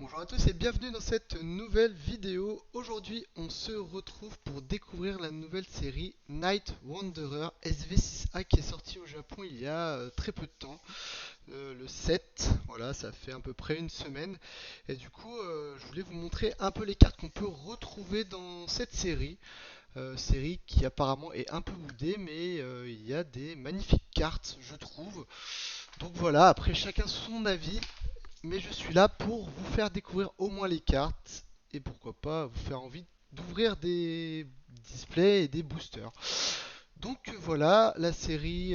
Bonjour à tous et bienvenue dans cette nouvelle vidéo. Aujourd'hui, on se retrouve pour découvrir la nouvelle série Night Wanderer SV6A qui est sortie au Japon il y a très peu de temps, le 7. Voilà, ça fait à peu près une semaine. Et du coup, je voulais vous montrer un peu les cartes qu'on peut retrouver dans cette série. Série qui apparemment est un peu boudée, mais il y a des magnifiques cartes, je trouve. Donc voilà, après chacun son avis mais je suis là pour vous faire découvrir au moins les cartes et pourquoi pas vous faire envie d'ouvrir des displays et des boosters. Donc voilà, la série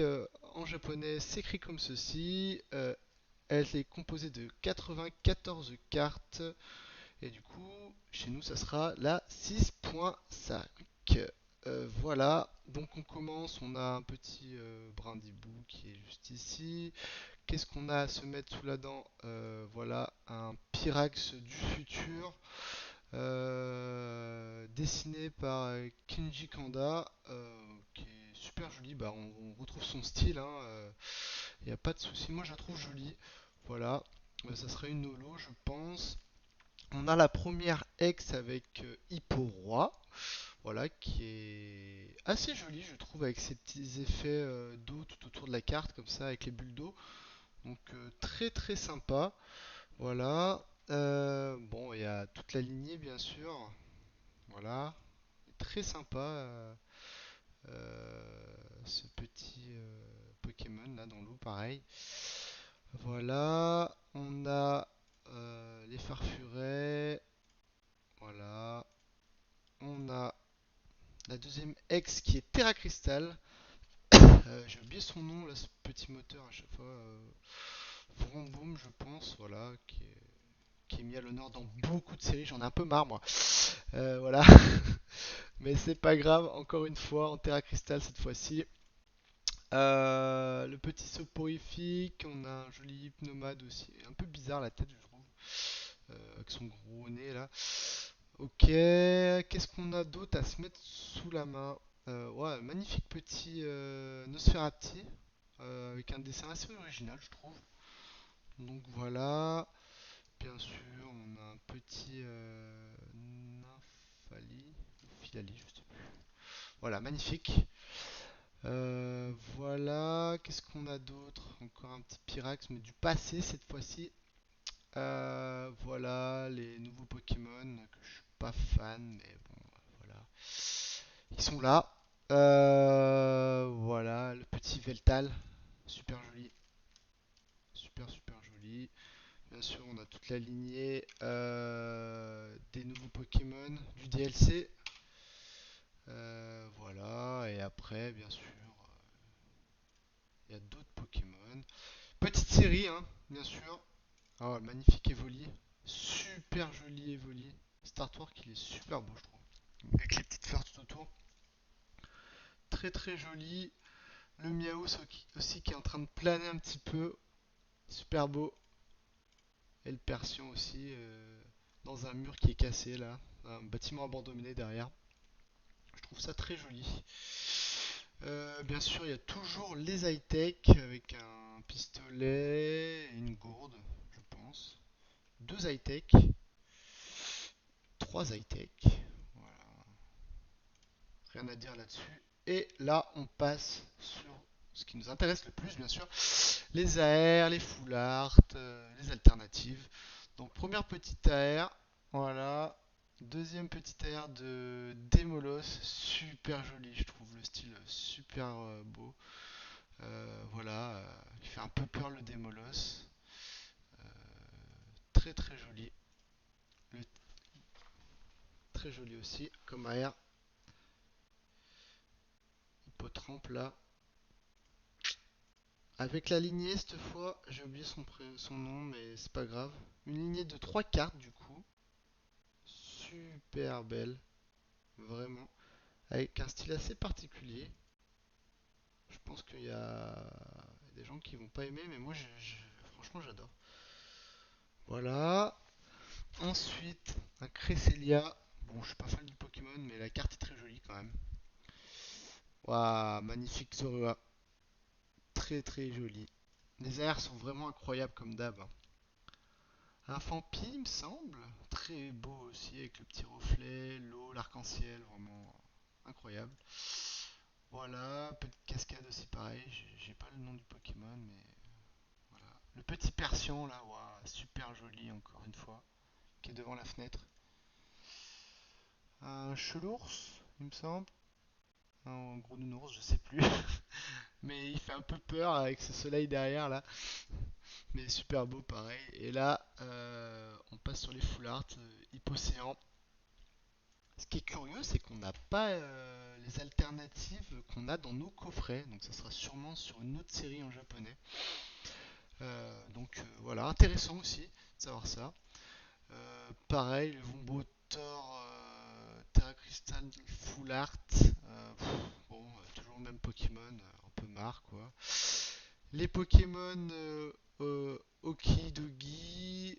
en japonais s'écrit comme ceci. Elle est composée de 94 cartes et du coup, chez nous, ça sera la 6.5. Voilà, donc on commence, on a un petit brindibou qui est juste ici. Qu'est-ce qu'on a à se mettre sous la dent? Voilà, un Pyrax du futur, dessiné par Kinji Kanda, qui est super joli. Bah, on retrouve son style, hein, il n'y a pas de souci. Moi, je la trouve jolie. Voilà, ça serait une holo, je pense. On a la première ex avec Hippo Roi, voilà, qui est assez jolie, je trouve, avec ses petits effets d'eau tout autour de la carte, comme ça, avec les bulles d'eau. Donc très très sympa. Voilà. Bon, il y a toute la lignée bien sûr. Voilà. Très sympa ce petit Pokémon là dans l'eau, pareil. Voilà. On a les farfurets. Voilà. On a la deuxième ex qui est Terra Crystal. J'ai oublié son nom là, ce petit moteur à chaque fois. Vroom Boom, je pense. Voilà. Qui est mis à l'honneur dans beaucoup de séries. J'en ai un peu marre, moi. Voilà. Mais c'est pas grave, encore une fois, en Terra Crystal cette fois-ci. Le petit soporifique, on a un joli hypnomade aussi. Un peu bizarre la tête, je trouve. Avec son gros nez là. Ok, qu'est-ce qu'on a d'autre à se mettre sous la main? Ouais, magnifique petit Nosferati. Avec un dessin assez original, je trouve. Donc voilà. Bien sûr, on a un petit Nymphali, ou Philali, je sais plus. Voilà, magnifique. Voilà, qu'est-ce qu'on a d'autre? Encore un petit Pyrax, mais du passé cette fois-ci. Voilà, les nouveaux Pokémon que je suis pas fan, mais bon, voilà. Ils sont là. Voilà, le petit Veltal, super joli, super super joli. Bien sûr, on a toute la lignée des nouveaux Pokémon, du DLC. Voilà, et après, bien sûr, il y a d'autres Pokémon. Petite série, hein, bien sûr. Ah, magnifique Evoli. Super joli Evoli. Cet artwork, il est super beau, je trouve. Avec les petites fleurs tout autour. Très très joli. Le Miaou aussi qui est en train de planer un petit peu. Super beau. Et le Persian aussi, dans un mur qui est cassé là. Un bâtiment abandonné derrière. Je trouve ça très joli. Bien sûr, il y a toujours les high-tech avec un pistolet et une gourde, je pense. Deux high-tech, trois high-tech. Voilà, rien à dire là-dessus. Et là, on passe sur ce qui nous intéresse le plus, bien sûr, les AR, les full art, les alternatives. Donc, première petite AR, voilà. Deuxième petite AR de Demolos, super joli, je trouve le style super beau. Voilà, il fait un peu peur le Demolos. Euh, Très très joli. Le- Très joli aussi, comme AR. Hippotrampe là. Avec la lignée cette fois, j'ai oublié son nom, mais c'est pas grave. Une lignée de 3 cartes du coup. Super belle, vraiment. Avec un style assez particulier. Je pense qu'il y a des gens qui vont pas aimer, mais moi franchement j'adore. Voilà. Ensuite, un Cresselia. Bon, je suis pas fan du Pokémon, mais la carte est très jolie quand même. Waouh, magnifique Zorua. Très très joli. Les airs sont vraiment incroyables comme d'hab, hein. Un Fampi, il me semble. Très beau aussi, avec le petit reflet, l'eau, l'arc-en-ciel, vraiment incroyable. Voilà, petite cascade aussi pareil. J'ai pas le nom du Pokémon, mais voilà. Le petit Persian là, waouh, super joli encore une fois, qui est devant la fenêtre. Un Chelours, il me semble. Un gros nounours, je sais plus. Mais il fait un peu peur avec ce soleil derrière là. Mais super beau pareil. Et là, on passe sur les full art, Hypocéan. Ce qui est curieux, c'est qu'on n'a pas les alternatives qu'on a dans nos coffrets. Donc ça sera sûrement sur une autre série en japonais. Donc voilà, intéressant aussi de savoir ça. Pareil, le Vombo Thor, Terra Crystal Full Art. Bon, toujours le même Pokémon, un peu marre quoi. Les Pokémon Okidogi,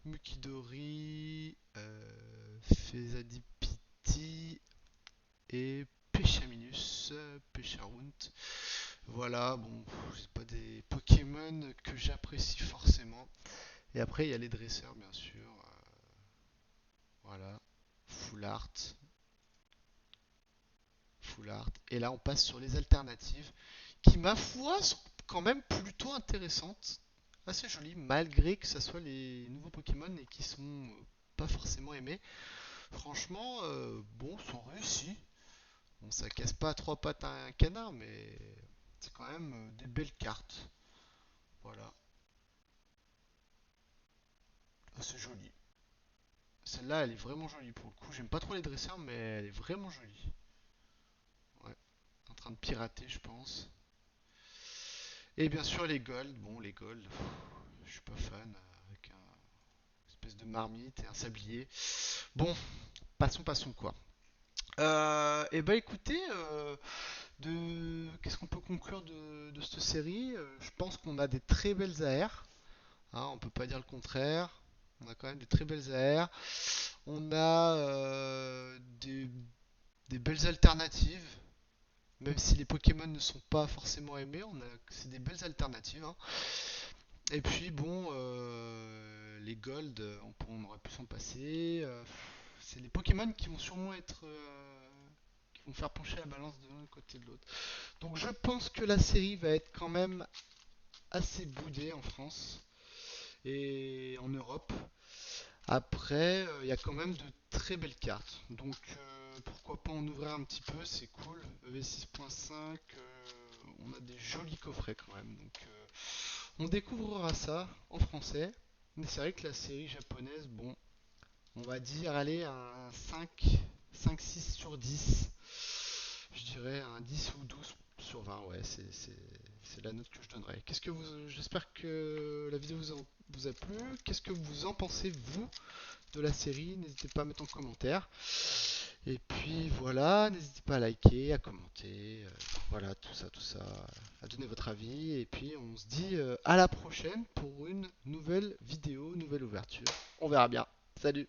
Mukidori, Fesadipiti et Pechaminus, Pecharunt. Voilà, bon, c'est pas des Pokémon que j'apprécie forcément. Et après, il y a les dresseurs, bien sûr. Voilà, Full Art, Full Art. Et là, on passe sur les alternatives qui, ma foi, sont quand même plutôt intéressantes. Assez jolies, malgré que ce soit les nouveaux Pokémon et qui sont pas forcément aimés. Franchement, bon, sont réussis. Bon, ça casse pas à trois pattes un canard, mais c'est quand même des belles cartes. Voilà, assez joli. Celle-là, elle est vraiment jolie pour le coup. J'aime pas trop les dresseurs, mais elle est vraiment jolie. Ouais, en train de pirater, je pense. Et bien sûr, les gold. Bon, les gold, je suis pas fan. Avec un espèce de marmite et un sablier. Bon, passons quoi. Et bah écoutez, qu'est-ce qu'on peut conclure de cette série? Je pense qu'on a des très belles AR. Hein, on peut pas dire le contraire. On a quand même des très belles AR. On a des belles alternatives. Même si les Pokémon ne sont pas forcément aimés, c'est des belles alternatives. Hein. Et puis bon, les Gold, on aurait pu s'en passer. C'est les Pokémon qui vont sûrement qui vont faire pencher la balance de l'un côté de l'autre. Donc je pense que la série va être quand même assez boudée en France et en Europe. Après, il y a quand même de très belles cartes. Donc pourquoi pas en ouvrir un petit peu, c'est cool. EV6.5, on a des jolis coffrets quand même. Donc on découvrira ça en français. Mais c'est vrai que la série japonaise, bon, on va dire, allez, un 5 6 sur 10. Je dirais un 10 ou 12 sur 20, ouais, c'est la note que je donnerais. J'espère que la vidéo vous a plu. Qu'est-ce que vous en pensez, vous, de la série? N'hésitez pas à mettre en commentaire. Et puis voilà, n'hésitez pas à liker, à commenter, voilà, tout ça, à donner votre avis. Et puis on se dit à la prochaine pour une nouvelle vidéo, nouvelle ouverture. On verra bien. Salut!